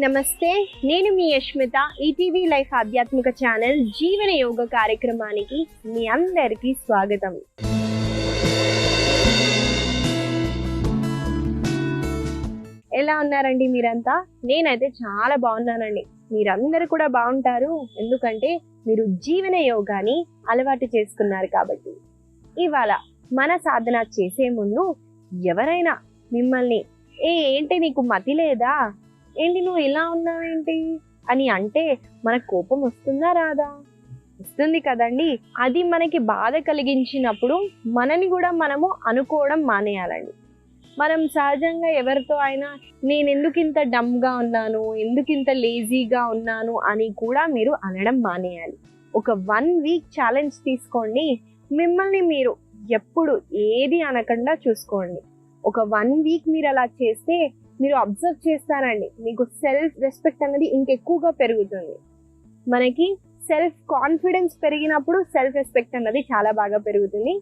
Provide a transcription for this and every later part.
నమస్తే, నేను మీ యష్మిత. ETV life ఆధ్యాత్మిక ఛానల్ జీవన యోగ కార్యక్రమానికి మీ అందరికీ స్వాగతం. ఎలా ఉన్నారండి మీరంతా? నేనైతే చాలా బాగున్నానండి. మీరందరూ కూడా బాగుంటారు, ఎందుకంటే మీరు జీవన యోగాని అలవాటు చేసుకున్నారు కాబట్టి. ఇవాళ మన సాధన చేసే ముందు ఎవరైనా మిమ్మల్ని ఏంటి నీకు మతి లేదా, ఏంటి నువ్వు ఇలా ఉన్నావేంటి అని అంటే మనకు కోపం వస్తుందా రాదా? వస్తుంది కదండి. అది మనకి బాధ కలిగించినప్పుడు మనని కూడా మనము అనుకోవడం మానేయాలండి. మనం సహజంగా ఎవరితో అయినా నేను ఎందుకు ఇంత డమ్గా ఉన్నాను, ఎందుకు ఇంత లేజీగా ఉన్నాను అని కూడా మీరు అనడం మానేయాలి. ఒక 1 వీక్ ఛాలెంజ్ తీసుకోండి. మిమ్మల్ని మీరు ఎప్పుడు ఏది అనకుండా చూసుకోండి. ఒక 1 వీక్ మీరు అలా చేస్తే మీరు అబ్జర్వ్ చేస్తారండి, మీకు సెల్ఫ్ రెస్పెక్ట్ అనేది ఇంకెక్కువగా పెరుగుతుంది. మనకి సెల్ఫ్ కాన్ఫిడెన్స్ పెరిగినప్పుడు సెల్ఫ్ రెస్పెక్ట్ అన్నది చాలా బాగా పెరుగుతుంది.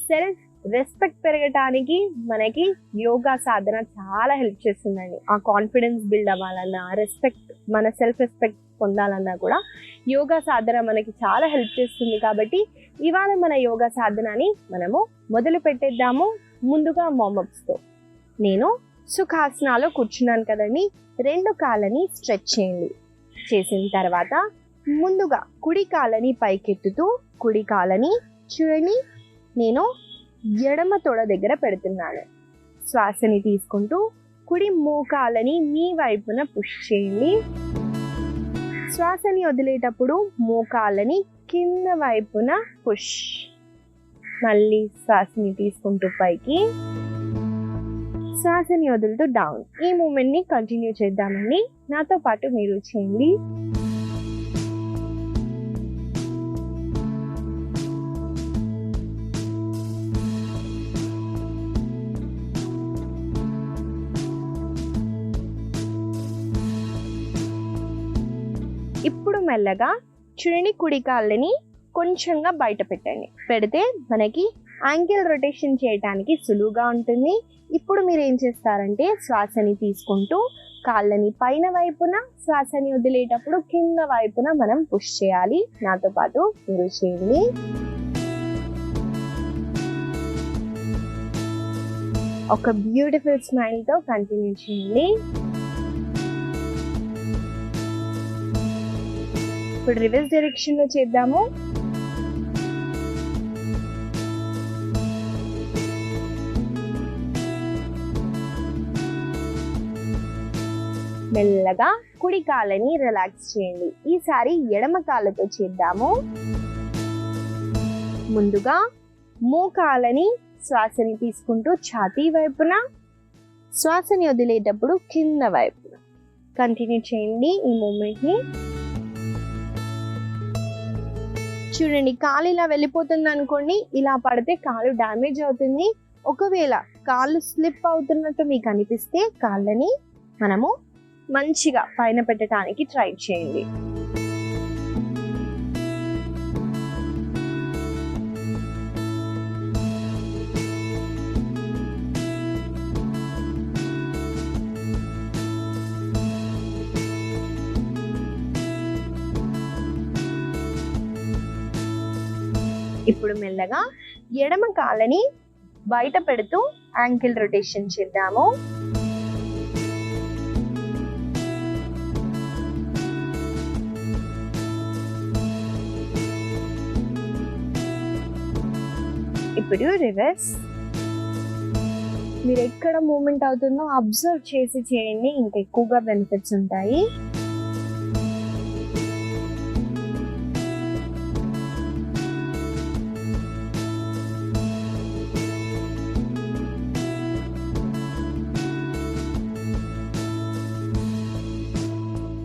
సెల్ఫ్ రెస్పెక్ట్ పెరగటానికి మనకి యోగా సాధన చాలా హెల్ప్ చేస్తుందండి. ఆ కాన్ఫిడెన్స్ బిల్డ్ అవ్వాలన్నా, రెస్పెక్ట్, మన సెల్ఫ్ రెస్పెక్ట్ పొందాలన్నా కూడా యోగా సాధన మనకి చాలా హెల్ప్ చేస్తుంది. కాబట్టి ఇవాళ మన యోగా సాధనని మనము మొదలు పెట్టేద్దాము. ముందుగా వార్మప్స్తో నేను సుఖాసనాలో కూర్చున్నాను కదండి. 2 కాళ్ళని స్ట్రెచ్ చేయండి. చేసిన తర్వాత ముందుగా కుడి కాళ్ళని పైకెత్తుతూ కుడి కాళ్ళని చూడండి, నేను ఎడమ తొడ దగ్గర పెడుతున్నాను. శ్వాసని తీసుకుంటూ కుడి మోకాళ్ళని మీ వైపున పుష్ చేయండి. శ్వాసని వదిలేటప్పుడు మోకాళ్ళని కింద వైపున పుష్. మళ్ళీ శ్వాసని తీసుకుంటూ పైకి, శ్వాసని వదులుతూ డౌన్. ఈ మూమెంట్ని కంటిన్యూ చేద్దామండి. నాతో పాటు మీరు చేయండి. ఇప్పుడు మెల్లగా చూడండి, కుడి కాళ్ళని కొంచెంగా బయట పెట్టండి. పెడితే మనకి యాంకిల్ రొటేషన్ చేయడానికి సులువుగా ఉంటుంది. ఇప్పుడు మీరు ఏం చేస్తారంటే శ్వాసని తీసుకుంటూ కాళ్ళని పైన వైపున, శ్వాసని వదిలేటప్పుడు కింద వైపున మనం పుష్ చేయాలి. నాతో పాటు మీరు చేయండి. ఒక బ్యూటిఫుల్ స్మైల్తో కంటిన్యూ చేయండి. ఇప్పుడు రివర్స్ డైరెక్షన్లో చేద్దాము. మెల్లగా కుడి కాళ్ళని రిలాక్స్ చేయండి. ఈసారి ఎడమ కాళ్ళతో చేద్దాము. ముందుగా మోకాళ్ళని శ్వాసని తీసుకుంటూ ఛాతీ వైపున, శ్వాసని వదిలేటప్పుడు కింద వైపున కంటిన్యూ చేయండి ఈ మూమెంట్ని. చూడండి, కాలు ఇలా వెళ్ళిపోతుంది అనుకోండి, ఇలా పడితే కాలు డ్యామేజ్ అవుతుంది. ఒకవేళ కాళ్ళు స్లిప్ అవుతున్నట్టు మీకు అనిపిస్తే కాళ్ళని మనము మంచిగా పైన పెట్టడానికి ట్రై చేయండి. ఇప్పుడు మెల్లగా ఎడమ కాళ్ళని బయట పెడుతూ యాంకిల్ రొటేషన్ చేద్దాము. ఇప్పుడు రివర్స్. మీరు ఎక్కడ మూమెంట్ అవుతుందో అబ్జర్వ్ చేసి చేయండి, ఇంకా ఎక్కువగా బెనిఫిట్స్ ఉంటాయి.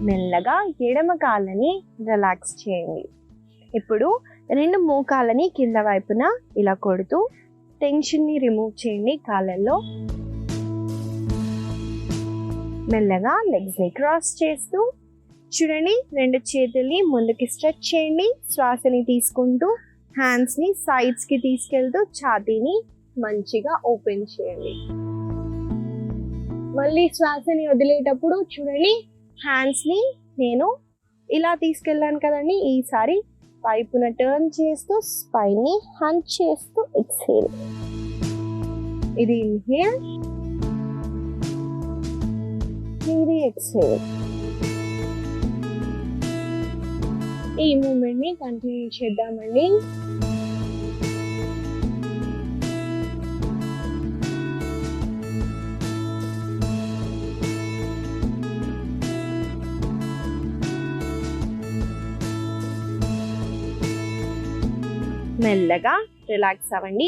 మెల్లగా ఎడమ కాళ్ళని రిలాక్స్ చేయండి. ఇప్పుడు 2 మోకాళ్ళని కింద వైపున ఇలా కొడుతూ టెన్షన్ని రిమూవ్ చేయండి కాళ్ళల్లో. మెల్లగా లెగ్స్ని క్రాస్ చేస్తూ చూడండి, 2 చేతుల్ని ముందుకి స్ట్రెచ్ చేయండి. శ్వాసని తీసుకుంటూ హ్యాండ్స్ని సైడ్స్కి తీసుకెళ్తూ ఛాతీని మంచిగా ఓపెన్ చేయండి. మళ్ళీ శ్వాసని వదిలేటప్పుడు చూడండి, హ్యాండ్స్ని నేను ఇలా తీసుకెళ్ళాను కదండి, ఈసారి వైపున టర్న్ చేస్తూ స్పైన్ని హంచ్ చేస్తూ ఎక్స్హేల్. ఇది ఇన్హేల్, ఇది ఎక్స్హేల్. ఈ మూమెంట్ని కంటిన్యూ చేద్దామండి. మెల్లగా రిలాక్స్ అవ్వండి.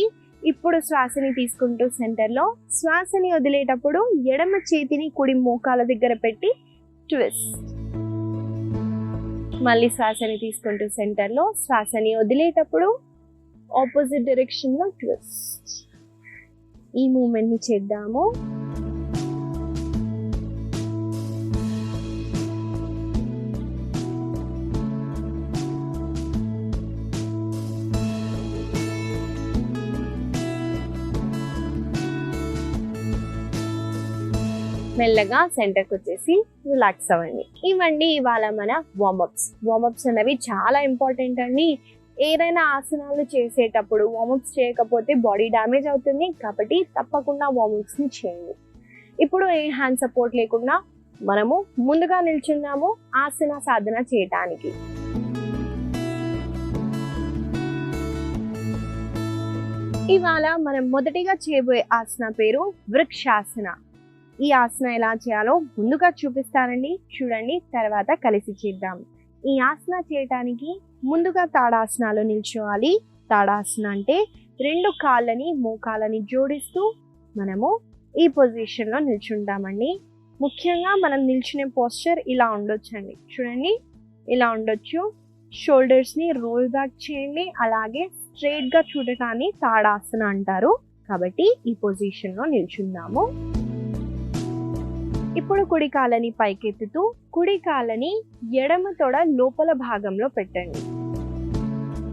ఇప్పుడు శ్వాసని తీసుకుంటూ సెంటర్లో, శ్వాసని వదిలేటప్పుడు ఎడమ చేతిని కుడి మోకాల దగ్గర పెట్టి ట్విస్ట్. మళ్ళీ శ్వాసని తీసుకుంటూ సెంటర్లో, శ్వాసని వదిలేటప్పుడు ఆపోజిట్ డైరెక్షన్లో ట్విస్ట్. ఈ మూమెంట్ని చేద్దాము. మెల్లగా సెంటర్కి వచ్చేసి రిలాక్స్ అవ్వండి. ఇవ్వండి ఇవాళ మన వార్మప్స్. వార్మప్స్ అనేవి చాలా ఇంపార్టెంట్ అండి. ఏదైనా ఆసనాలు చేసేటప్పుడు వార్మప్స్ చేయకపోతే బాడీ డ్యామేజ్ అవుతుంది, కాబట్టి తప్పకుండా వార్మప్స్ని చేయండి. ఇప్పుడు ఏ హ్యాండ్ సపోర్ట్ లేకుండా మనము ముందుగా నిల్చున్నాము ఆసన సాధన చేయటానికి. ఇవాళ మనం మొదటిగా చేయబోయే ఆసన పేరు వృక్షాసన. ఈ ఆసన ఎలా చేయాలో ముందుగా చూపిస్తానండి, చూడండి, తర్వాత కలిసి చేద్దాం. ఈ ఆసన చేయటానికి ముందుగా తాడాసనాలో నిల్చోవాలి. తాడాసన అంటే రెండు కాళ్ళని మోకాలని జోడిస్తూ మనము ఈ పొజిషన్లో నిల్చుంటామండి. ముఖ్యంగా మనం నిల్చునే పోస్చర్ ఇలా ఉండొచ్చండి. చూడండి, ఇలా ఉండొచ్చు. షోల్డర్స్ని రోల్ బ్యాక్ చేయండి. అలాగే స్ట్రైట్గా చూడటాన్ని తాడాసన అంటారు. కాబట్టి ఈ పొజిషన్లో నిల్చుందాము. ఇప్పుడు కుడి కాళ్ళని పైకెత్తుతూ కుడి కాళ్ళని ఎడమ తొడ లోపల భాగంలో పెట్టండి.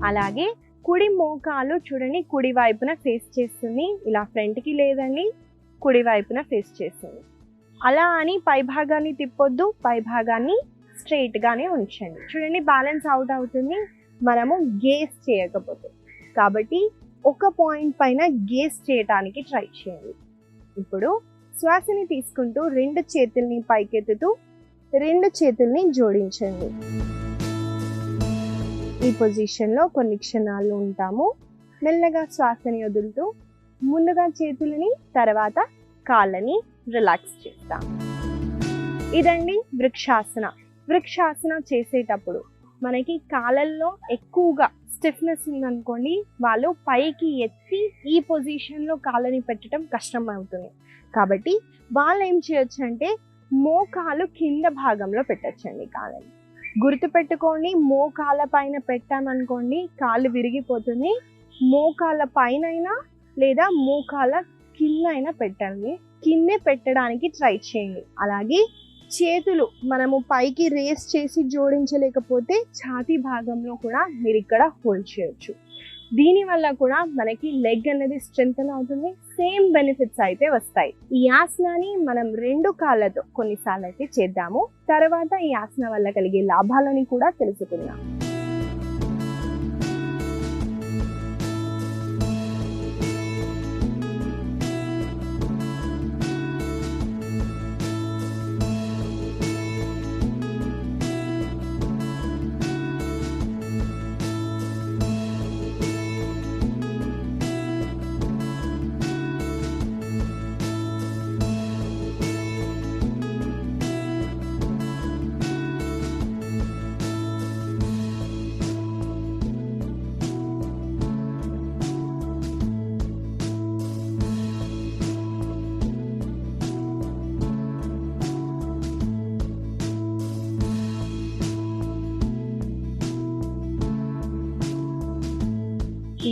అలాగే కుడి మోకాలు చూడండి కుడి వైపున ఫేస్ చేస్తుంది, ఇలా ఫ్రంట్కి లేదండి, కుడి వైపున ఫేస్ చేస్తుంది. అలా అని పై భాగాన్ని తిప్పొద్దు, పై భాగాన్ని స్ట్రైట్గానే ఉంచండి. చూడండి, బ్యాలెన్స్ అవుట్ అవుతుంది మనము గేస్ చేయకపోతే. కాబట్టి ఒక పాయింట్ పైన గేస్ చేయటానికి ట్రై చేయండి. ఇప్పుడు శ్వాసని తీసుకుంటూ రెండు చేతుల్ని పైకెత్తుతూ రెండు చేతుల్ని జోడించండి. ఈ పొజిషన్లో కొన్ని క్షణాలు ఉంటాము. మెల్లగా శ్వాసని వదులుతూ ముందుగా చేతులని, తర్వాత కాళ్ళని రిలాక్స్ చేస్తాం. ఇదండి వృక్షాసన. వృక్షాసన చేసేటప్పుడు మనకి కాళ్ళల్లో ఎక్కువగా స్టిఫ్నెస్ ఉందనుకోండి, వాళ్ళు పైకి ఎత్తి ఈ పొజిషన్లో కాళ్ళని పెట్టడం కష్టం అవుతుంది. కాబట్టి వాళ్ళు ఏం చేయొచ్చు అంటే మోకాలు కింద భాగంలో పెట్టచ్చండి కాళ్ళని. గుర్తుపెట్టుకోండి, మోకాళ్ళ పైన పెట్టామనుకోండి కాళ్ళు విరిగిపోతుంది. మోకాళ్ళ పైన లేదా మోకాళ్ళ కింద అయినా పెట్టండి. కిందే పెట్టడానికి ట్రై చేయండి. అలాగే చేతులు మనము పైకి రేస్ చేసి జోడించలేకపోతే ఛాతీ భాగంలో కూడా మీరు ఇక్కడ హోల్డ్ చేయొచ్చు. దీనివల్ల కూడా మనకి లెగ్ అనేది స్ట్రెంగ్తన్ అవుతుంది, సేమ్ బెనిఫిట్స్ అయితే వస్తాయి. ఈ ఆసనాన్ని మనం రెండు కాళ్ళతో కొన్నిసార్లు అయితే చేద్దాము. తర్వాత ఈ ఆసన వల్ల కలిగే లాభాలని కూడా తెలుసుకుందాం.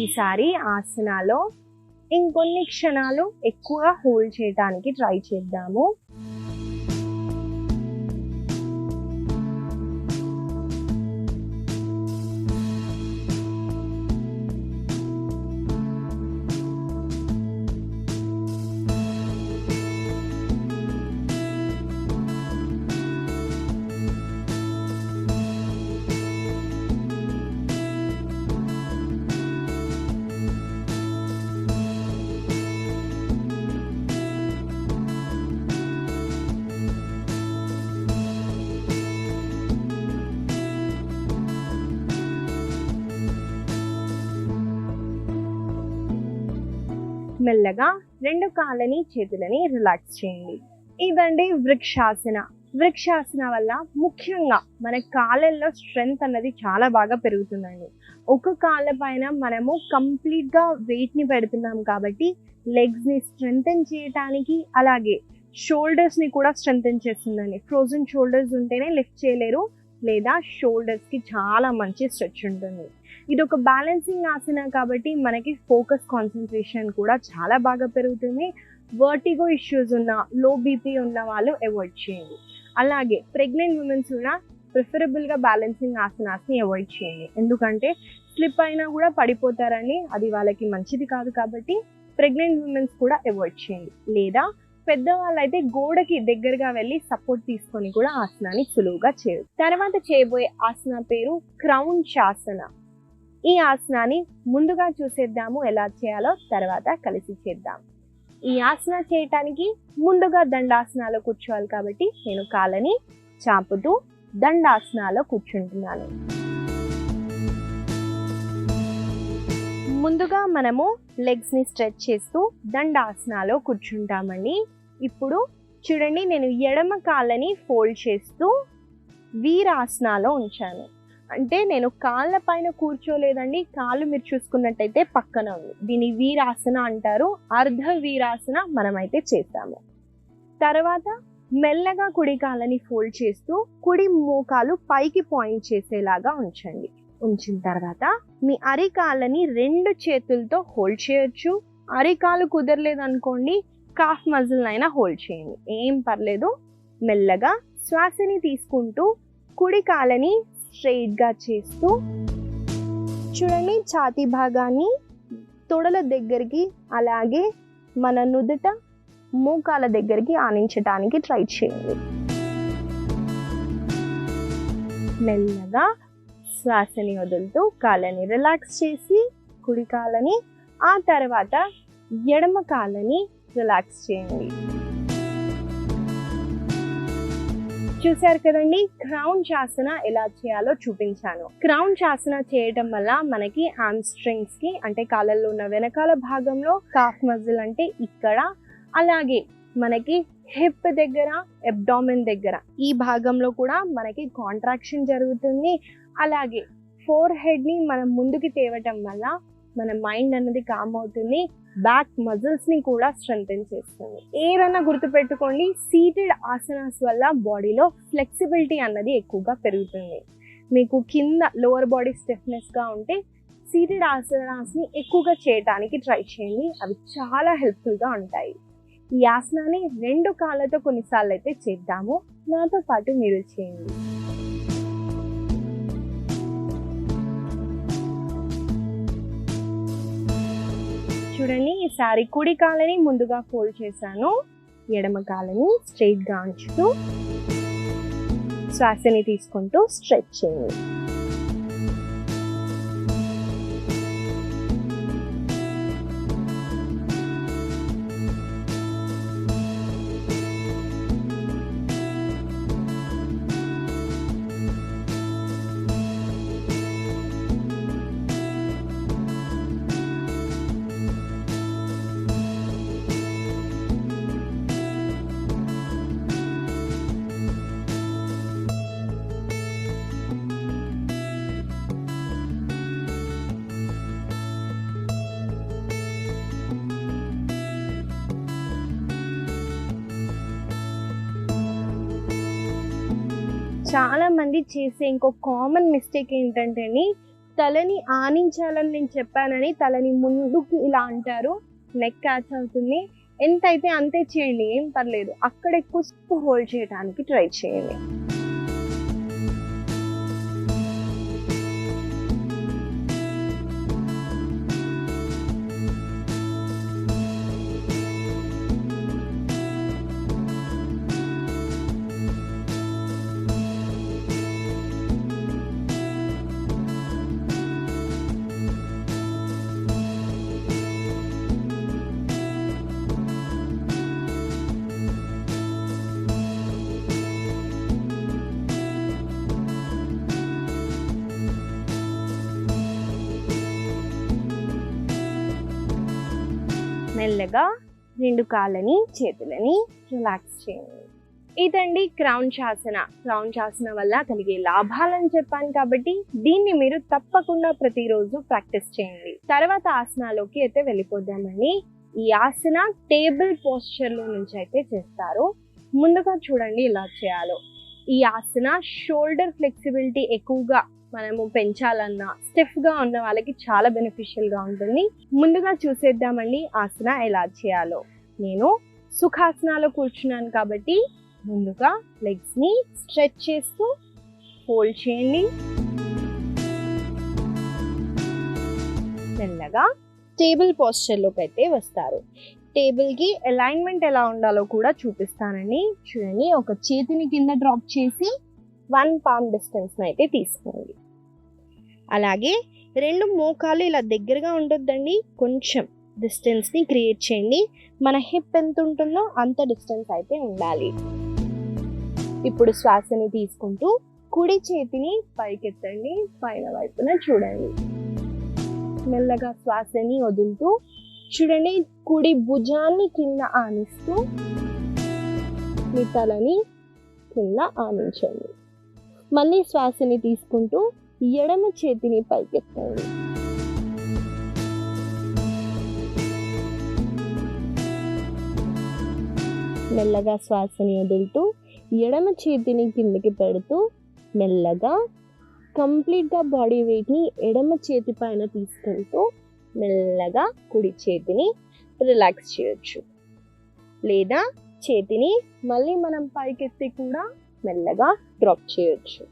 ఈసారి ఆసనాలో ఇంకొన్ని క్షణాలు ఎక్కువగా హోల్డ్ చేయడానికి ట్రై చేద్దాము. మెల్లగా రెండు కాళ్ళని చేతులని రిలాక్స్ చేయండి. ఇదండి వృక్షాసన. వృక్షాసన వల్ల ముఖ్యంగా మన కాళ్ళల్లో స్ట్రెంగ్త్ అన్నది చాలా బాగా పెరుగుతుందండి. ఒక కాళ్ళ పైన మనము కంప్లీట్గా వెయిట్ని పెడుతున్నాం కాబట్టి లెగ్స్ని స్ట్రెంగ్తన్ చేయటానికి, అలాగే షోల్డర్స్ని కూడా స్ట్రెంగ్తన్ చేస్తుందండి. ఫ్రోజన్ షోల్డర్స్ ఉంటేనే లిఫ్ట్ చేయలేరు, లేదా షోల్డర్స్కి చాలా మంచి స్ట్రెచ్ ఉంటుంది. ఇది ఒక బ్యాలెన్సింగ్ ఆసన కాబట్టి మనకి ఫోకస్, కాన్సన్ట్రేషన్ కూడా చాలా బాగా పెరుగుతుంది. వర్టిగో ఇష్యూస్ ఉన్న, లో బీపీ ఉన్న వాళ్ళు అవాయిడ్ చేయండి. అలాగే ప్రెగ్నెంట్ ఉమెన్స్ కూడా ప్రిఫరబుల్గా బ్యాలెన్సింగ్ ఆసనాస్ని అవాయిడ్ చేయండి. ఎందుకంటే స్లిప్ అయినా కూడా పడిపోతారని, అది వాళ్ళకి మంచిది కాదు. కాబట్టి ప్రెగ్నెంట్ ఉమెన్స్ కూడా అవాయిడ్ చేయండి. లేదా పెద్దవాళ్ళు అయితే గోడకి దగ్గరగా వెళ్ళి సపోర్ట్ తీసుకొని కూడా ఆసనాన్ని సులువుగా చేయరు. తర్వాత చేయబోయే ఆసన పేరు క్రౌంచాసన. ఈ ఆసనాన్ని ముందుగా చూసేద్దాము, ఎలా చేయాలో తర్వాత కలిసి చేద్దాం. ఈ ఆసన చేయటానికి ముందుగా దండాసనాలో కూర్చోవాలి కాబట్టి నేను కాళ్ళని చాపుతూ దండాసనాలో కూర్చుంటున్నాను. ముందుగా మనము లెగ్స్ని స్ట్రెచ్ చేస్తూ దండాసనాలో కూర్చుంటామండి. ఇప్పుడు చూడండి, నేను ఎడమ కాళ్ళని ఫోల్డ్ చేస్తూ వీరాసనాలో ఉంచాను. అంటే నేను కాళ్ళ పైన కూర్చోలేదండి, కాళ్ళు మీరు చూసుకున్నట్టయితే పక్కన ఉంది. దీన్ని వీరాసన అంటారు. అర్ధ వీరాసన మనమైతే చేస్తాము. తర్వాత మెల్లగా కుడి కాళ్ళని ఫోల్డ్ చేస్తూ కుడి మోకాలు పైకి పాయింట్ చేసేలాగా ఉంచండి. ఉంచిన తర్వాత మీ అరికాళ్ళని రెండు చేతులతో హోల్డ్ చేయొచ్చు. అరికాలు కుదరలేదు అనుకోండి, కాఫ్ మజిల్ అయినా హోల్డ్ చేయండి, ఏం పర్లేదు. మెల్లగా శ్వాసని తీసుకుంటూ కుడి కాళ్ళని స్ట్రెయిట్గా చేస్తూ చూడండి, ఛాతీ భాగాన్ని తొడల దగ్గరికి, అలాగే మన నుదుట మోకాల దగ్గరికి ఆనించడానికి ట్రై చేయండి. మెల్లగా శ్వాసని వదులుతూ కాళ్ళని రిలాక్స్ చేసి కుడి కాళ్ళని, ఆ తర్వాత ఎడమ కాళ్ళని రిలాక్స్ చేయండి. చూశారు కదండి, క్రౌంచాసన ఎలా చేయాలో చూపించాను. క్రౌంచాసన చేయటం వల్ల మనకి హామ్స్ట్రింగ్స్ కి, అంటే కాళ్ళల్లో ఉన్న వెనకాల భాగంలో, కాఫ్ మజిల్ అంటే ఇక్కడ, అలాగే మనకి హిప్ దగ్గర, అబ్డామెన్ దగ్గర ఈ భాగంలో కూడా మనకి కాంట్రాక్షన్ జరుగుతుంది. అలాగే ఫోర్ హెడ్ ని మనం ముందుకి తేవటం వల్ల మన మైండ్ అన్నది కామ్ అవుతుంది. బ్యాక్ మజిల్స్ ని కూడా స్ట్రెంథెన్ చేస్తుంది. ఏదన్నా గుర్తుపెట్టుకోండి, సీటెడ్ ఆసనాస్ వల్ల బాడీలో ఫ్లెక్సిబిలిటీ అన్నది ఎక్కువగా పెరుగుతుంది. మీకు కింద లోవర్ బాడీ స్టిఫ్నెస్ గా ఉంటే సీటెడ్ ఆసనాస్ ని ఎక్కువగా చేయడానికి ట్రై చేయండి, అవి చాలా హెల్ప్ఫుల్ గా ఉంటాయి. ఈ ఆసనాన్ని రెండు కాళ్ళతో కొన్నిసార్లు అయితే చేద్దాము, నాతో పాటు మీరు చేయండి. చూడండి, ఈసారి కుడి కాళ్ళని ముందుగా ఫోల్డ్ చేశాను, ఎడమ కాళ్ళని స్ట్రెయిట్ గా ఉంచుతూ శ్వాసని తీసుకుంటూ స్ట్రెచ్ చేయండి. చాలా మంది చేసే ఇంకో కామన్ మిస్టేక్ ఏంటంటే, తలని ఆనించాలని నేను చెప్పానని తలని ముందుకి ఇలా అంటారు, నెక్ క్యాచ్ అవుతుంది. ఎంతైతే అంతే చేయండి, ఏం పర్లేదు. అక్కడ ఎక్కువ హోల్డ్ చేయడానికి ట్రై చేయండి. మెల్లగా రెండు కాళ్ళని చేతులని రిలాక్స్ చేయండి. ఇదండి క్రౌన్ శాసన. క్రౌన్ శాసన వల్ల కలిగే లాభాలని చెప్పాను కాబట్టి దీన్ని మీరు తప్పకుండా ప్రతిరోజు ప్రాక్టీస్ చేయండి. తర్వాత ఆసనాలోకి అయితే వెళ్ళిపోదామండి. ఈ ఆసన టేబుల్ పోస్చర్ లో నుంచి అయితే చేస్తారు. ముందుగా చూడండి ఇలా చేయాలో. ఈ ఆసన షోల్డర్ ఫ్లెక్సిబిలిటీ ఎక్కువగా మనము పెంచాలన్నా స్టిఫ్ గా ఉన్న వాళ్ళకి చాలా బెనిఫిషియల్ గా ఉంటుంది. ముందుగా చూసేద్దామండి ఆసన ఎలా చేయాలో. నేను సుఖాసనాలో కూర్చున్నాను కాబట్టి ముందుగా లెగ్స్ ని స్ట్రెచ్ చేస్తూ ఫోల్డ్ చేయండి. మెల్లగా టేబుల్ పోస్చర్ లోకి అయితే వస్తారు. టేబుల్ కి అలైన్మెంట్ ఎలా ఉండాలో కూడా చూపిస్తానండి. చూడండి, ఒక చేతిని కింద డ్రాప్ చేసి 1 palm డిస్టెన్స్ అయితే తీసుకోండి. అలాగే రెండు మోకాలు ఇలా దగ్గరగా ఉండొద్దండి, కొంచెం డిస్టెన్స్ ని క్రియేట్ చేయండి. మన హిప్ ఎంత ఉంటుందో అంత డిస్టెన్స్ అయితే ఉండాలి. ఇప్పుడు శ్వాసని తీసుకుంటూ కుడి చేతిని పైకెత్తండి, పైన వైపున చూడండి. మెల్లగా శ్వాసని వదులుతూ చూడండి, కుడి భుజాన్ని కింద ఆనిస్తూ మీ తలని కింద ఆనించండి. మళ్ళీ శ్వాసని తీసుకుంటూ ఎడమ చేతిని పైకెత్తండి. మెల్లగా శ్వాసని వదులుతూ ఎడమ చేతిని కిందకి పెడుతూ మెల్లగా కంప్లీట్గా బాడీ వెయిట్ని ఎడమ చేతి పైన తీసుకెళ్తూ మెల్లగా కుడి చేతిని రిలాక్స్ చేయొచ్చు. లేదా చేతిని మళ్ళీ మనం పైకెత్తి కూడా మెల్లగా డ్రాప్ చేయొచ్చు.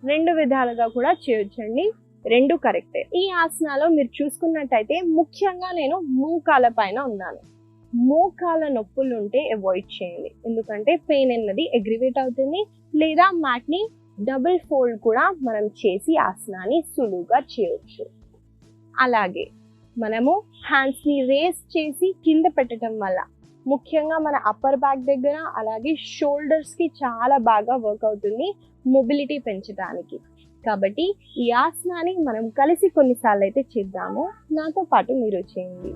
రెండు విధాలుగా కూడా చేయొచ్చండి, రెండు కరెక్టే. ఈ ఆసనాలో మీరు చూసుకున్నట్టయితే ముఖ్యంగా నేను మోకాల పైన ఉన్నాను. మోకాల నొప్పులు ఉంటే అవాయిడ్ చేయండి, ఎందుకంటే పెయిన్ అన్నది అగ్రివేట్ అవుతుంది. లేదా మ్యాట్ని డబుల్ ఫోల్డ్ కూడా మనం చేసి ఆసనాన్ని సులువుగా చేయొచ్చు. అలాగే మనము హ్యాండ్స్ని రేస్ చేసి కింద పెట్టడం వల్ల ముఖ్యంగా మన అప్పర్ బ్యాక్ దగ్గర అలాగే షోల్డర్స్కి చాలా బాగా వర్క్ అవుతుంది మొబిలిటీ పెంచడానికి. కాబట్టి ఈ ఆసనాన్ని మనం కలిసి కొన్నిసార్లు అయితే చేద్దాము. నాతో పాటు మీరు చేయండి.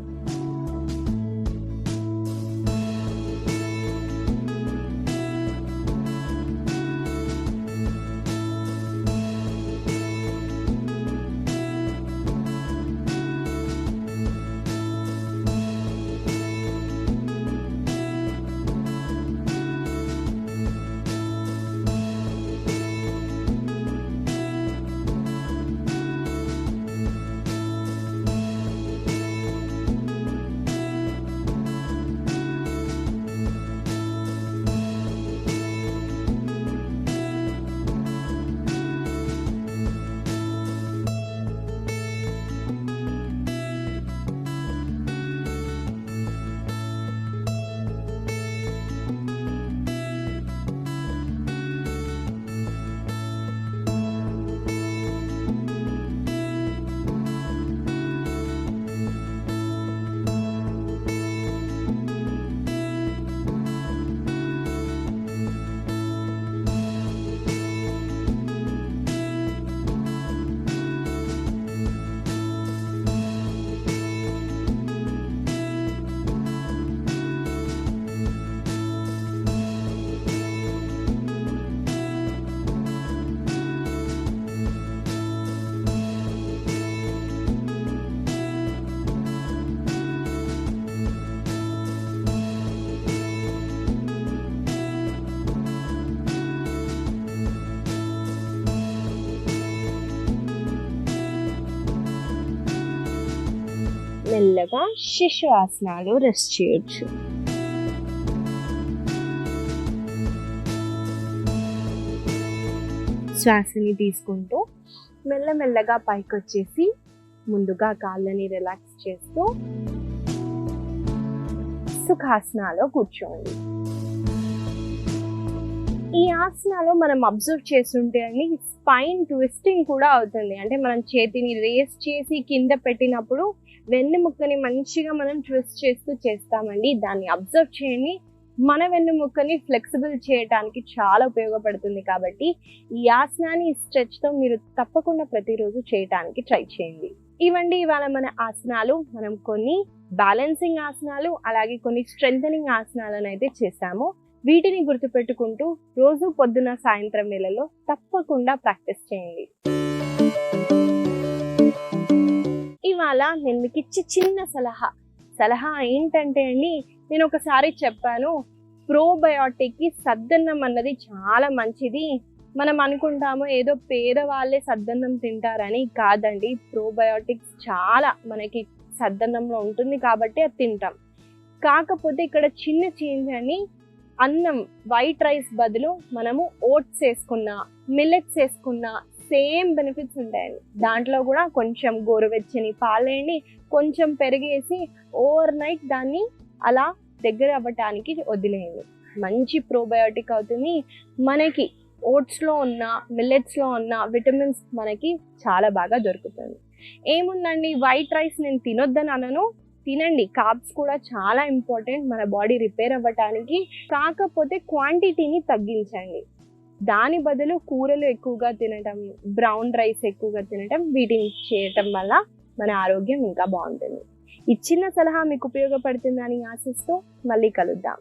మెల్లగా శిశు ఆసనాలు రెస్ట్ చేయొచ్చు. శ్వాసని తీసుకుంటూ మెల్లమెల్లగా పైకి వచ్చేసి ముందుగా కాళ్ళని రిలాక్స్ చేస్తూ సుఖాసనాలో కూర్చోండి. ఈ ఆసనాలో మనం అబ్జర్వ్ చేస్తుంటే అండి స్పైన్ ట్విస్టింగ్ కూడా అవుతుంది. అంటే మనం చేతిని రేస్ చేసి కింద పెట్టినప్పుడు వెన్నెముక్కని మంచిగా మనం ట్విస్ట్ చేస్తూ చేస్తామండి. దాన్ని అబ్జర్వ్ చేయండి. మన వెన్నెముక్కని ఫ్లెక్సిబుల్ చేయడానికి చాలా ఉపయోగపడుతుంది. కాబట్టి ఈ ఆసనాన్ని స్ట్రెచ్తో మీరు తప్పకుండా ప్రతిరోజు చేయడానికి ట్రై చేయండి. ఇవండి ఇవాళ మన ఆసనాలు. మనం కొన్ని బ్యాలెన్సింగ్ ఆసనాలు అలాగే కొన్ని స్ట్రెంథనింగ్ ఆసనాలను అయితే చేశాము. వీటిని గుర్తుపెట్టుకుంటూ రోజు పొద్దున సాయంత్రం వేళలో తప్పకుండా ప్రాక్టీస్ చేయండి. ఇవాళ నేను మీకు ఇచ్చే చిన్న సలహా ఏంటంటే అండి, నేను ఒకసారి చెప్పాను, ప్రోబయోటిక్ కి సద్దన్నం అన్నది చాలా మంచిది. మనం అనుకుంటాము ఏదో పేదవాళ్ళే సద్దన్నం తింటారని. కాదండి, ప్రోబయోటిక్స్ చాలా మనకి సద్దన్నంలో ఉంటుంది కాబట్టి అది తింటాం. కాకపోతే ఇక్కడ చిన్న చేంజ్ అని, అన్నం వైట్ రైస్ బదులు మనము ఓట్స్ వేసుకున్నా, మిల్లెట్స్ వేసుకున్నా సేమ్ బెనిఫిట్స్ ఉంటాయండి. దాంట్లో కూడా కొంచెం గోరువెచ్చని పాలేయండి, కొంచెం పెరిగేసి ఓవర్ నైట్ దాన్ని అలా దగ్గర అవ్వటానికి వదిలేయండి. మంచి ప్రోబయోటిక్ అవుతుంది. మనకి ఓట్స్లో ఉన్న, మిల్లెట్స్లో ఉన్న విటమిన్స్ మనకి చాలా బాగా దొరుకుతుంది. ఏముందండి, వైట్ రైస్ నేను తినొద్దని అనను, తినండి. కార్బ్స్ కూడా చాలా ఇంపార్టెంట్ మన బాడీ రిపేర్ అవ్వటానికి. కాకపోతే క్వాంటిటీని తగ్గించండి. దాని బదులు కూరలు ఎక్కువగా తినటం, బ్రౌన్ రైస్ ఎక్కువగా తినటం, వీటిని చేయటం వల్ల మన ఆరోగ్యం ఇంకా బాగుంటుంది. ఈ చిన్న సలహా మీకు ఉపయోగపడుతుందని ఆశిస్తూ మళ్ళీ కలుద్దాం.